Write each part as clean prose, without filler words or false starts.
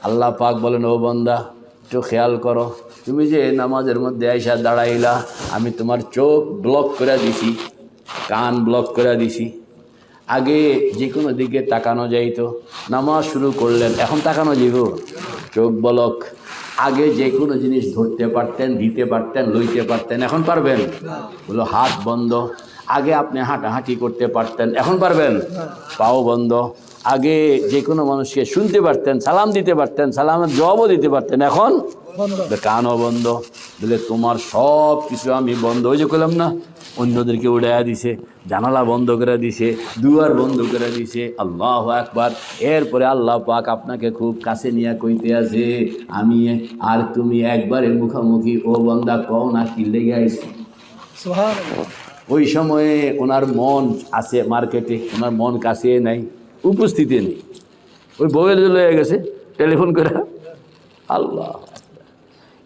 আল্লাহ পাক বলেন, ও বান্দা একটু খেয়াল করো, তুমি যে নামাজের মধ্যে আইসা দাঁড়াইলা, আমি তোমার চোখ ব্লক করে দিছি, কান ব্লক করে দিছি। আগে যে কোনো দিকে তাকানো যাইতো, নামাজ শুরু করলেন, এখন তাকানো যাইব, চোখ ব্লক। আগে যে কোনো জিনিস ধরতে পারতেন, দিতে পারতেন, লইতে পারতেন, এখন পারবেন? বলো হাত বন্ধ। আগে আপনি হাঁটাহাঁটি করতে পারতেন, এখন পারবেন? পাও বন্ধ। আগে যে কোনো মানুষকে শুনতে পারতেন, সালাম দিতে পারতেন, সালামের জবাবও দিতে পারতেন, এখন কানও বন্ধ। বলে তোমার সব কিছু আমি বন্ধ, ওই যে করলাম না, অন্যদেরকে উড়াইয়া দিছে, জানালা বন্ধ করে দিছে, দুয়ার বন্ধ করে দিছে। আল্লাহু আকবার। এরপরে আল্লাহ পাক আপনাকে খুব কাছে নিয়ে কইতে আছে, আমি আর তুমি একবারের মুখামুখি, ও বান্দা কও না কি লেগে আইছে। ওই সময়ে ওনার মন আছে মার্কেটে, ওনার মন কাছে নাই, উপস্থিতি নেই, ওই বউয়ের লয়ে গেছে টেলিফোন করে। আল্লাহ,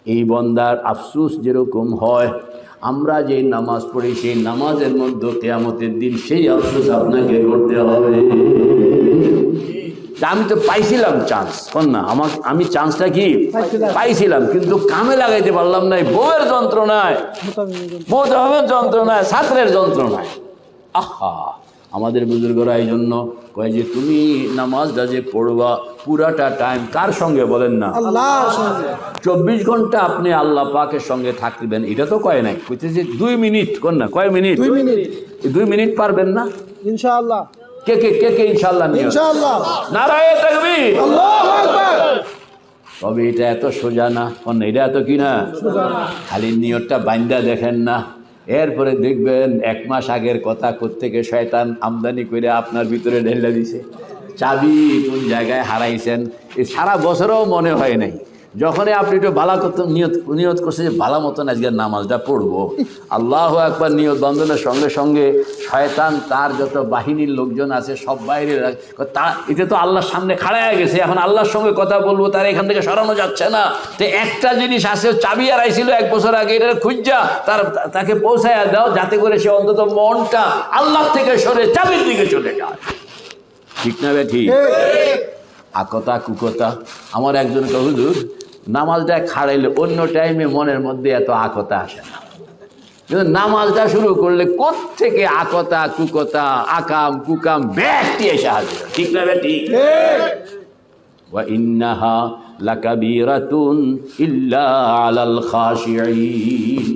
এই বন্দার আফসোস যেরকম হয়, আমরা যে নামাজ পড়ি সেই নামাজের মধ্যে কিয়ামতের দিন সেই আফসোস আপনাকে করতে হবে। আমি তো পাইছিলাম চান্স, কোন না আমি চান্সটা কি পাইছিলাম, কিন্তু কামে লাগাইতে পারলাম না, বউয়ের যন্ত্রণায়, মোতাবের যন্ত্রণায়, ছাত্রের যন্ত্রণায়। আহা, আমাদের বুজুর্গরা এই জন্য কয় যে তুমি নামাজটা যে পড়বা পুরাটা টাইম কার সঙ্গে বলেন না, 24 ঘন্টা আপনি আল্লাহ পাকের সঙ্গে থাকবেন, এটা তো কয় নাই, কইতেছে 2 মিনিট, কোন না কয় মিনিট, 2 মিনিট পারবেন না ইনশাআল্লাহ। কে কে কে কে ইনশাআল্লাহ নিয়ত, ইনশাআল্লাহ, নারায়ে তাকবীর, আল্লাহু আকবার। তবে এটা এত সোজা না, কোন এটা এত কি না, খালি নিয়তটা বান্দা দেখেন না, এরপরে দেখবেন 1 মাস আগের কথা কোত্থেকে শয়তান আমদানি করে আপনার ভিতরে ঢেলে দিছে, চাবি কোন জায়গায় হারাইছেন এই সারা বছরও মনে হয় নাই। যখনই আপনি একটু ভালো করতে নিয়ত করছে যে ভালো মতন আজকে নামাজটা পড়বো, আল্লাহু আকবার নিয়ত বন্ধনের সঙ্গে সঙ্গে শয়তান তার যত বাহিনীর লোকজন আছে সব বাইরে, তা এটা তো আল্লাহর সামনে খাড়ায় গেছে, এখন আল্লাহর সঙ্গে কথা বলবো, তার এখান থেকে সরানো যাচ্ছে না। তো একটা জিনিস আছে, চাবি হারাইছিল 1 বছর আগে, এটা খুঁজা তাকে পৌঁছায়া দাও, যাতে করে সে অন্তত মনটা আল্লাহ থেকে সরে চাবির দিকে চলে যায়। ঠিক না বে ঠিক? আকতা কুকতা। আমার একজন হুজুর নামাজটা খাড়াইলে অন্য টাইমে মনের মধ্যে এত আকতা আসে না, কিন্তু নামাজটা শুরু করলে কোত্থেকে আকতা কুকতা আকাম কুকাম ব্যক্তি এসে হাজির। ঠিক না বে ঠিক? ওয়া ইন্নাহা লাকাবীরাতুন ইল্লা আলাল খাশিঈন।